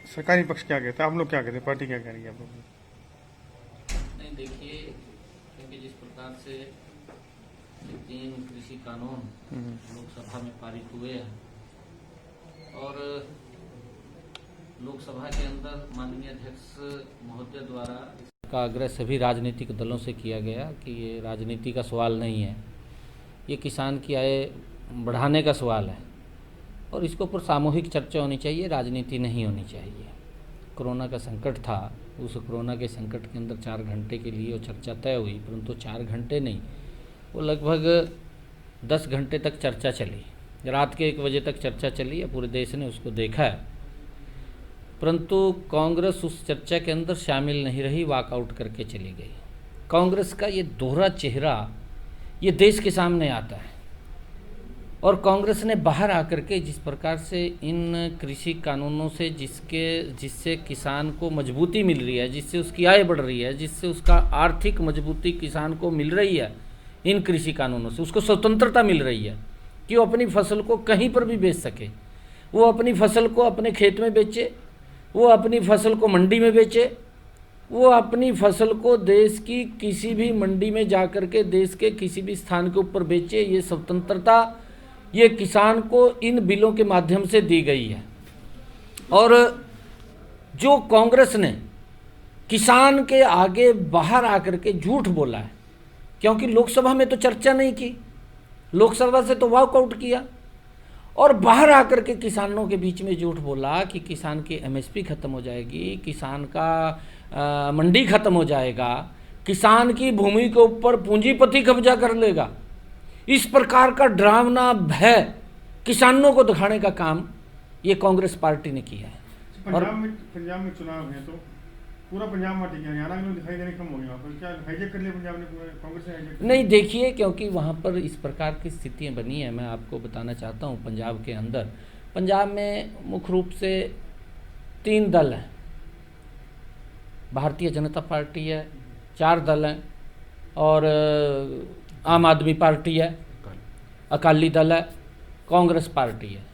सरकारी पक्ष क्या कहता है, आप लोग क्या कहते हैं, पार्टी क्या कह रही है आप लोग? नहीं देखिए, क्योंकि जिस प्रकार से ये 3 कृषि कानून लोकसभा में पारित हुए हैं और लोकसभा के अंदर माननीय अध्यक्ष महोदय द्वारा इसका आग्रह सभी राजनीतिक दलों से किया गया कि ये राजनीति का सवाल नहीं है, ये किसान की आय बढ़ाने का सवाल है और इसके ऊपर सामूहिक चर्चा होनी चाहिए, राजनीति नहीं होनी चाहिए। कोरोना का संकट था, उस कोरोना के संकट के अंदर 4 घंटे के लिए वो चर्चा तय हुई, परंतु 4 घंटे नहीं, वो लगभग 10 घंटे तक चर्चा चली। रात के 1 बजे तक चर्चा चली है, पूरे देश ने उसको देखा है, परंतु कांग्रेस उस चर्चा के अंदर शामिल नहीं रही, वॉकआउट करके चली गई। कांग्रेस का ये दोहरा चेहरा ये देश के सामने आता है और कांग्रेस ने बाहर आकर के जिस प्रकार से इन कृषि कानूनों से जिससे किसान को मजबूती मिल रही है, जिससे उसकी आय बढ़ रही है, जिससे उसका आर्थिक मजबूती किसान को मिल रही है, इन कृषि कानूनों से उसको स्वतंत्रता मिल रही है कि वो अपनी फसल को कहीं पर भी बेच सके, वो अपनी फसल को अपने खेत में बेचे, वो अपनी फसल को मंडी में बेचे, वो अपनी फसल को देश की किसी भी मंडी में जाकर के देश के किसी भी स्थान के ऊपर बेचे। ये स्वतंत्रता ये किसान को इन बिलों के माध्यम से दी गई है। और जो कांग्रेस ने किसान के आगे बाहर आकर के झूठ बोला है, क्योंकि लोकसभा में तो चर्चा नहीं की, लोकसभा से तो वॉकआउट किया और बाहर आकर के किसानों के बीच में झूठ बोला कि किसान की एमएसपी खत्म हो जाएगी, किसान का मंडी खत्म हो जाएगा, किसान की भूमि के ऊपर पूंजीपति कब्जा कर लेगा। इस प्रकार का डरावना भय किसानों को दिखाने का काम ये कांग्रेस पार्टी ने किया है। पंजाब में चुनाव है तो पूरा पंजाब में हरियाणा में दिखाई देने कम हो गया, क्या हाईजेक कर लिया पंजाब ने, कांग्रेस ने हाईजेक? नहीं देखिए, क्योंकि वहाँ पर इस प्रकार की स्थितियाँ बनी है। मैं आपको बताना चाहता हूँ, पंजाब के अंदर, पंजाब में मुख्य रूप से 3 दल हैं, भारतीय जनता पार्टी है, 4 दल हैं और आम आदमी पार्टी है, अकाली दल है, कांग्रेस पार्टी है।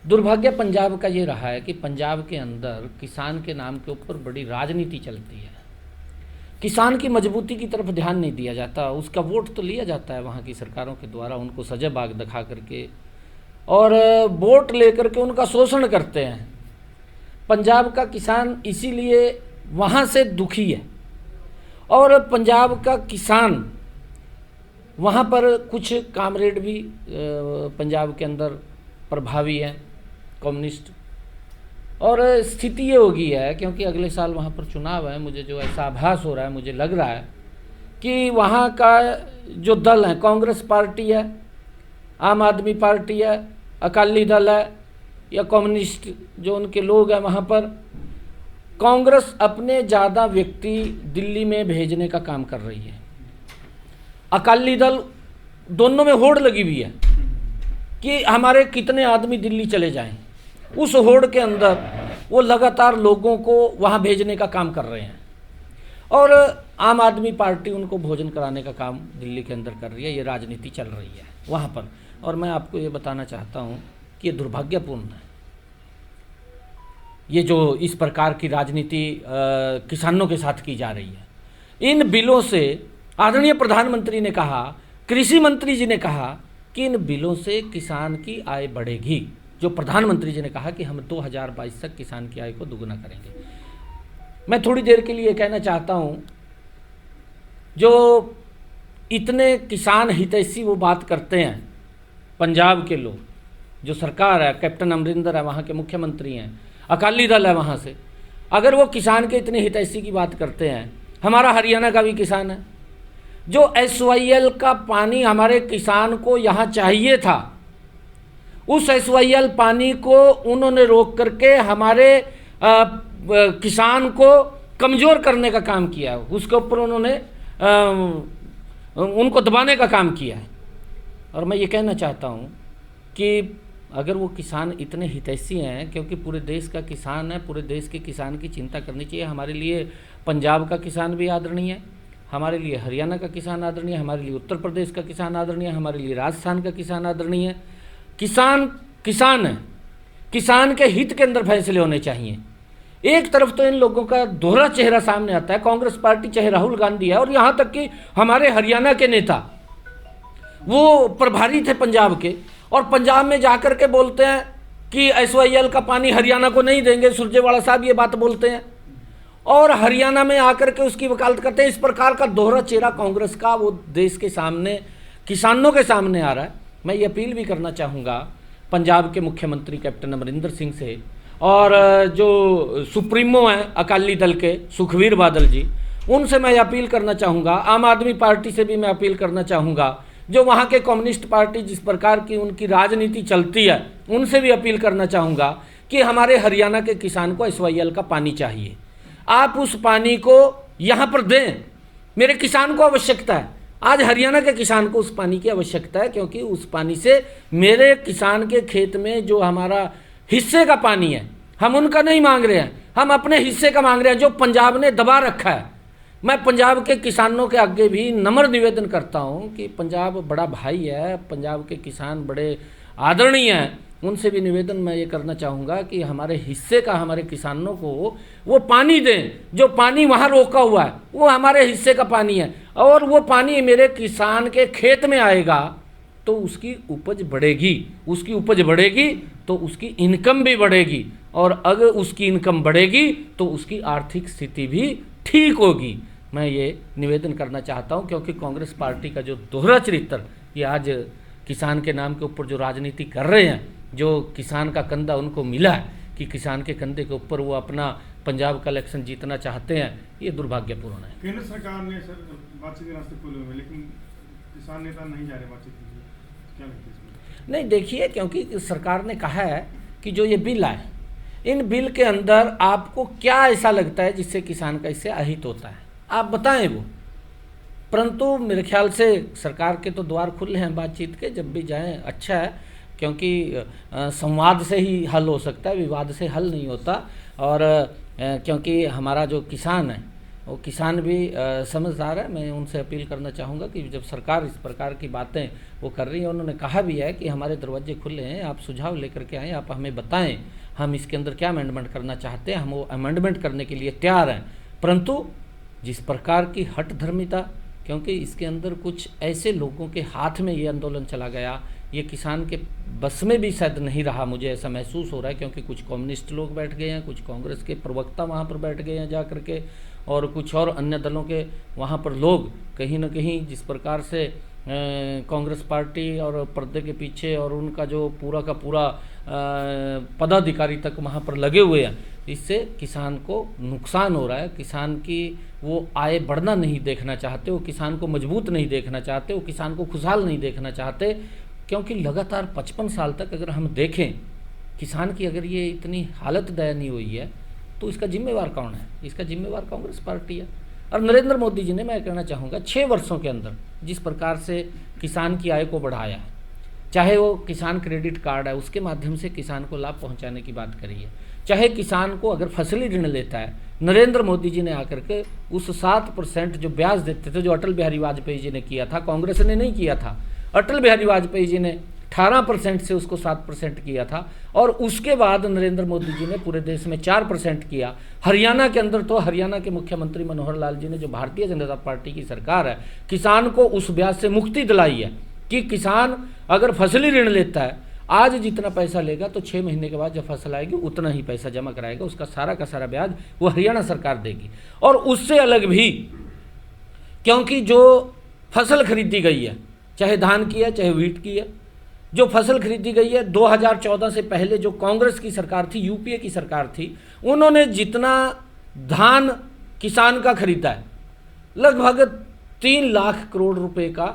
दुर्भाग्य पंजाब का ये रहा है कि पंजाब के अंदर किसान के नाम के ऊपर बड़ी राजनीति चलती है, किसान की मजबूती की तरफ ध्यान नहीं दिया जाता। उसका वोट तो लिया जाता है वहाँ की सरकारों के द्वारा, उनको सजा बाग दिखा करके, और वोट लेकर के उनका शोषण करते हैं। पंजाब का किसान इसीलिए वहाँ से दुखी है और पंजाब का किसान वहाँ पर कुछ कामरेड भी पंजाब के अंदर प्रभावी हैं, कम्युनिस्ट। और स्थिति ये हो गई है, क्योंकि अगले साल वहाँ पर चुनाव है, मुझे जो ऐसा आभास हो रहा है, मुझे लग रहा है कि वहाँ का जो दल है, कांग्रेस पार्टी है, आम आदमी पार्टी है, अकाली दल है या कम्युनिस्ट जो उनके लोग हैं, वहाँ पर कांग्रेस अपने ज़्यादा व्यक्ति दिल्ली में भेजने का काम कर रही है। अकाली दल दोनों में होड़ लगी हुई है कि हमारे कितने आदमी दिल्ली चले जाएं। उस होड़ के अंदर वो लगातार लोगों को वहाँ भेजने का काम कर रहे हैं और आम आदमी पार्टी उनको भोजन कराने का काम दिल्ली के अंदर कर रही है। ये राजनीति चल रही है वहाँ पर, और मैं आपको ये बताना चाहता हूँ कि ये दुर्भाग्यपूर्ण है। ये जो इस प्रकार की राजनीति किसानों के साथ की जा रही है। इन बिलों से आदरणीय प्रधानमंत्री ने कहा, कृषि मंत्री जी ने कहा कि इन बिलों से किसान की आय बढ़ेगी। जो प्रधानमंत्री जी ने कहा कि हम 2022 तक किसान की आय को दुगुना करेंगे। मैं थोड़ी देर के लिए कहना चाहता हूँ, जो इतने किसान हितैषी वो बात करते हैं पंजाब के लोग, जो सरकार है, कैप्टन अमरिंदर है, वहाँ के मुख्यमंत्री हैं, अकाली दल है वहाँ से, अगर वो किसान के इतने हितैषी की बात करते हैं, हमारा हरियाणा का भी किसान है, जो SYL का पानी हमारे किसान को यहाँ चाहिए था, उस SYL पानी को उन्होंने रोक करके हमारे किसान को कमज़ोर करने का काम किया है, उसके ऊपर उन्होंने उनको दबाने का काम किया है। और मैं ये कहना चाहता हूँ कि अगर वो किसान इतने हितैषी हैं, क्योंकि पूरे देश का किसान है, पूरे देश के किसान की चिंता करनी चाहिए। हमारे लिए पंजाब का किसान भी आदरणीय है, हमारे लिए हरियाणा का किसान आदरणीय है, हमारे लिए उत्तर प्रदेश का किसान आदरणीय है, हमारे लिए राजस्थान का किसान आदरणीय है। किसान किसान है, किसान के हित के अंदर फैसले होने चाहिए। एक तरफ तो इन लोगों का दोहरा चेहरा सामने आता है, कांग्रेस पार्टी चाहे राहुल गांधी है, और यहाँ तक कि हमारे हरियाणा के नेता वो प्रभारी थे पंजाब के, और पंजाब में जाकर के बोलते हैं कि SYL का पानी हरियाणा को नहीं देंगे, सुरजेवाला साहब ये बात बोलते हैं, और हरियाणा में आकर के उसकी वकालत करते हैं। इस प्रकार का दोहरा चेहरा कांग्रेस का वो देश के सामने, किसानों के सामने आ रहा है। मैं ये अपील भी करना चाहूँगा पंजाब के मुख्यमंत्री कैप्टन अमरिंदर सिंह से, और जो सुप्रीमो हैं अकाली दल के सुखबीर बादल जी, उनसे मैं अपील करना चाहूँगा। आम आदमी पार्टी से भी मैं अपील करना चाहूँगा। जो वहाँ के कम्युनिस्ट पार्टी जिस प्रकार की उनकी राजनीति चलती है, उनसे भी अपील करना चाहूँगा कि हमारे हरियाणा के किसान को SYL का पानी चाहिए, आप उस पानी को यहाँ पर दें। मेरे किसान को आवश्यकता है, आज हरियाणा के किसान को उस पानी की आवश्यकता है, क्योंकि उस पानी से मेरे किसान के खेत में जो हमारा हिस्से का पानी है, हम उनका नहीं मांग रहे हैं, हम अपने हिस्से का मांग रहे हैं, जो पंजाब ने दबा रखा है। मैं पंजाब के किसानों के आगे भी नम्र निवेदन करता हूं कि पंजाब बड़ा भाई है, पंजाब के किसान बड़े आदरणीय हैं, उनसे भी निवेदन मैं ये करना चाहूँगा कि हमारे हिस्से का, हमारे किसानों को वो पानी दें। जो पानी वहाँ रोका हुआ है वो हमारे हिस्से का पानी है, और वो पानी मेरे किसान के खेत में आएगा तो उसकी उपज बढ़ेगी, उसकी उपज बढ़ेगी तो उसकी इनकम भी बढ़ेगी, और अगर उसकी इनकम बढ़ेगी तो उसकी आर्थिक स्थिति भी ठीक होगी। मैं ये निवेदन करना चाहता हूँ, क्योंकि कांग्रेस पार्टी का जो दोहरा चरित्र, ये आज किसान के नाम के ऊपर जो राजनीति कर रहे हैं, जो किसान का कंधा उनको मिला है कि किसान के कंधे के ऊपर वो अपना पंजाब का इलेक्शन जीतना चाहते हैं, ये दुर्भाग्यपूर्ण है। केंद्र सरकार ने सर बातचीत के रास्ते खोले हुए, लेकिन किसान नेता नहीं जा रहे बातचीत के लिए, क्या लगता है इसमें? नहीं, देखिए, क्योंकि सरकार ने कहा है कि जो ये बिल आए, इन बिल के अंदर आपको क्या ऐसा लगता है जिससे किसान का इससे अहित होता है, आप बताएं वो। परंतु मेरे ख्याल से सरकार के तो द्वार खुले हैं बातचीत के, जब भी जाएं अच्छा है, क्योंकि संवाद से ही हल हो सकता है, विवाद से हल नहीं होता। और क्योंकि हमारा जो किसान है वो किसान भी समझदार है। मैं उनसे अपील करना चाहूँगा कि जब सरकार इस प्रकार की बातें वो कर रही है, उन्होंने कहा भी है कि हमारे दरवाजे खुले हैं, आप सुझाव लेकर के आएँ, आप हमें बताएं हम इसके अंदर क्या अमेंडमेंट करना चाहते हैं, हम वो अमेंडमेंट करने के लिए तैयार हैं। परंतु जिस प्रकार की हठ धर्मिता, क्योंकि इसके अंदर कुछ ऐसे लोगों के हाथ में ये आंदोलन चला गया, ये किसान के बस में भी शायद नहीं रहा, मुझे ऐसा महसूस हो रहा है, क्योंकि कुछ कम्युनिस्ट लोग बैठ गए हैं, कुछ कांग्रेस के प्रवक्ता वहाँ पर बैठ गए हैं जा करके, और कुछ और अन्य दलों के वहाँ पर लोग कहीं न कहीं जिस प्रकार से कांग्रेस पार्टी और पर्दे के पीछे और उनका जो पूरा का पूरा पदाधिकारी तक वहाँ पर लगे हुए हैं, इससे किसान को नुकसान हो रहा है। किसान की वो आय बढ़ना नहीं देखना चाहते, वो किसान को मजबूत नहीं देखना चाहते, वो किसान को खुशहाल नहीं देखना चाहते, क्योंकि लगातार 55 साल तक अगर हम देखें किसान की अगर ये इतनी हालत दयनीय हुई है तो इसका जिम्मेवार कौन है? इसका जिम्मेवार कांग्रेस पार्टी है। और नरेंद्र मोदी जी ने, मैं कहना चाहूँगा, 6 वर्षों के अंदर जिस प्रकार से किसान की आय को बढ़ाया है, चाहे वो किसान क्रेडिट कार्ड है उसके माध्यम से किसान को लाभ पहुंचाने की बात करी है, चाहे किसान को अगर फसली ऋण लेता है, नरेंद्र मोदी जी ने आकर के उस 7% जो ब्याज देते थे, जो अटल बिहारी वाजपेयी जी ने किया था, कांग्रेस ने नहीं किया था, अटल बिहारी वाजपेयी जी ने 18% से उसको 7% किया था, और उसके बाद नरेंद्र मोदी जी ने पूरे देश में 4% किया। हरियाणा के अंदर तो हरियाणा के मुख्यमंत्री मनोहर लाल जी ने, जो भारतीय जनता पार्टी की सरकार है, किसान को उस ब्याज से मुक्ति दिलाई है कि किसान अगर फसली ऋण लेता है, आज जितना पैसा लेगा तो 6 महीने के बाद जब फसल आएगी उतना ही पैसा जमा कराएगा, उसका सारा का सारा ब्याज वो हरियाणा सरकार देगी। और उससे अलग भी, क्योंकि जो फसल खरीदी गई है, चाहे धान की है चाहे व्हीट की है, जो फसल खरीदी गई है 2014 से पहले जो कांग्रेस की सरकार थी, यूपीए की सरकार थी, उन्होंने जितना धान किसान का खरीदा है, लगभग 3 लाख करोड़ रुपए का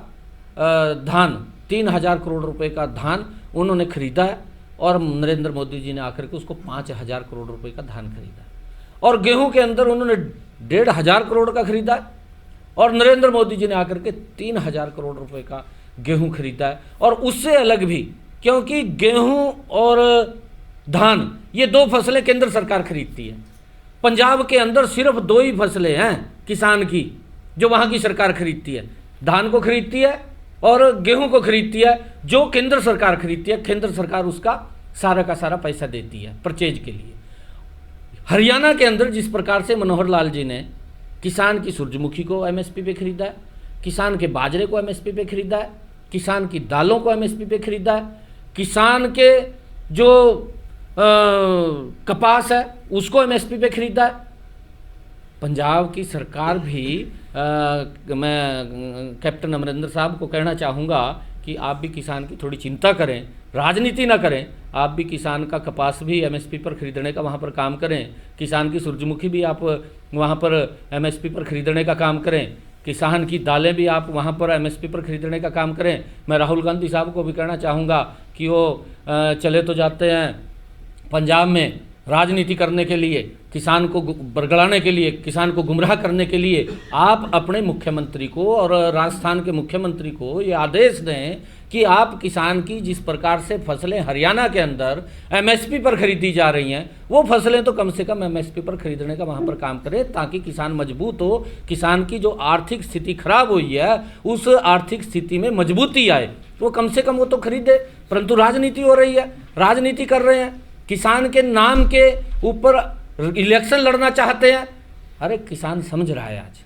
धान, 3000 करोड़ रुपए का धान उन्होंने खरीदा है, और नरेंद्र मोदी जी ने आकर के उसको 5000 करोड़ रुपए का धान खरीदा है। और गेहूं के अंदर उन्होंने 1500 करोड़ का खरीदा है, और नरेंद्र मोदी जी ने आकर के 3000 करोड़ रुपए का गेहूं खरीदा है। और उससे अलग भी, क्योंकि गेहूं और धान ये 2 फसलें केंद्र सरकार खरीदती है। पंजाब के अंदर सिर्फ 2 ही फसलें हैं किसान की जो वहाँ की सरकार खरीदती है, धान को खरीदती है और गेहूं को खरीदती है, जो केंद्र सरकार खरीदती है। केंद्र सरकार उसका सारा का सारा पैसा देती है परचेज के लिए। हरियाणा के अंदर जिस प्रकार से मनोहर लाल जी ने किसान की सूरजमुखी को एमएसपी पे खरीदा है, किसान के बाजरे को एमएसपी पे खरीदा है, किसान की दालों को एमएसपी पे खरीदा है, किसान के जो कपास है उसको एमएसपी पे खरीदा है। पंजाब की सरकार भी मैं कैप्टन अमरिंदर साहब को कहना चाहूँगा कि आप भी किसान की थोड़ी चिंता करें, राजनीति ना करें, आप भी किसान का कपास भी एमएसपी पर खरीदने का वहाँ पर काम करें, किसान की सूरजमुखी भी आप वहाँ पर एमएसपी पर खरीदने का काम करें, किसान की दालें भी आप वहाँ पर एमएसपी पर खरीदने का काम करें। मैं राहुल गांधी साहब को भी कहना चाहूँगा कि वो चले तो जाते हैं पंजाब में राजनीति करने के लिए, किसान को बरगलाने के लिए, किसान को गुमराह करने के लिए, आप अपने मुख्यमंत्री को और राजस्थान के मुख्यमंत्री को ये आदेश दें कि आप किसान की जिस प्रकार से फसलें हरियाणा के अंदर एमएसपी पर खरीदी जा रही हैं, वो फसलें तो कम से कम एमएसपी पर खरीदने का वहाँ पर काम करें, ताकि किसान मजबूत हो, किसान की जो आर्थिक स्थिति खराब हुई है उस आर्थिक स्थिति में मजबूती आए, वो कम से कम वो तो खरीदे। परंतु राजनीति हो रही है, राजनीति कर रहे हैं, किसान के नाम के ऊपर इलेक्शन लड़ना चाहते हैं। अरे किसान समझ रहा है आज,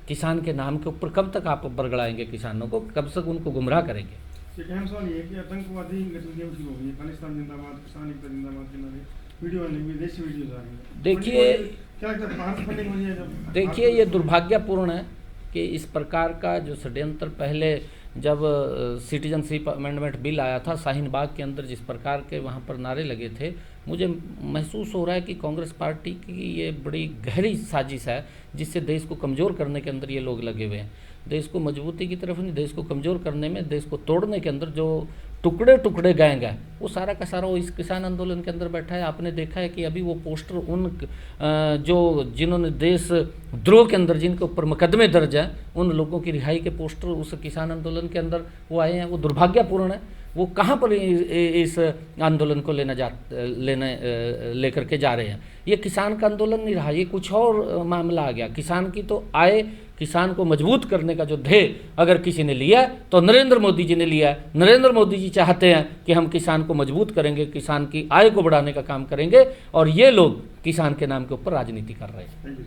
किसान के नाम के ऊपर कब तक आप बरगड़ाएंगे किसानों को, कब तक उनको गुमराह करेंगे। एक अहम सवाल ये है कि आतंकवादी गतिविधियां शुरू हो गई है, खालिस्तान जिंदाबाद, किसान एकता जिंदाबाद के नारे वीडियो आने विदेशी वीडियोज आ रही है। देखिए क्या लगता है बाहर से फंडिंग हो रही है? जब देखिए ये दुर्भाग्यपूर्ण है कि इस प्रकार का जो षड्यंत्र पहले जब सिटीजनशिप अमेंडमेंट बिल आया था, शाहीन बाग के अंदर जिस प्रकार के वहाँ पर नारे लगे थे, मुझे महसूस हो रहा है कि कांग्रेस पार्टी की ये बड़ी गहरी साजिश है जिससे देश को कमज़ोर करने के अंदर ये लोग लगे हुए हैं। देश को मजबूती की तरफ नहीं, देश को कमज़ोर करने में, देश को तोड़ने के अंदर जो टुकड़े टुकड़े गैंग है वो सारा का सारा वो इस किसान आंदोलन के अंदर बैठा है। आपने देखा है कि अभी वो पोस्टर उन जो जिन्होंने देश द्रोह के अंदर जिनके ऊपर मुकदमे दर्ज हैं उन लोगों की रिहाई के पोस्टर उस किसान आंदोलन के अंदर वो आए हैं। वो दुर्भाग्यपूर्ण है। वो कहाँ पर इस आंदोलन को लेकर के जा रहे हैं। ये किसान का आंदोलन नहीं रहा, ये कुछ और मामला आ गया। किसान की तो आय, किसान को मजबूत करने का जो ध्येय अगर किसी ने लिया तो नरेंद्र मोदी जी ने लिया है। नरेंद्र मोदी जी चाहते हैं कि हम किसान को मजबूत करेंगे, किसान की आय को बढ़ाने का काम करेंगे, और ये लोग किसान के नाम के ऊपर राजनीति कर रहे हैं। Thank you.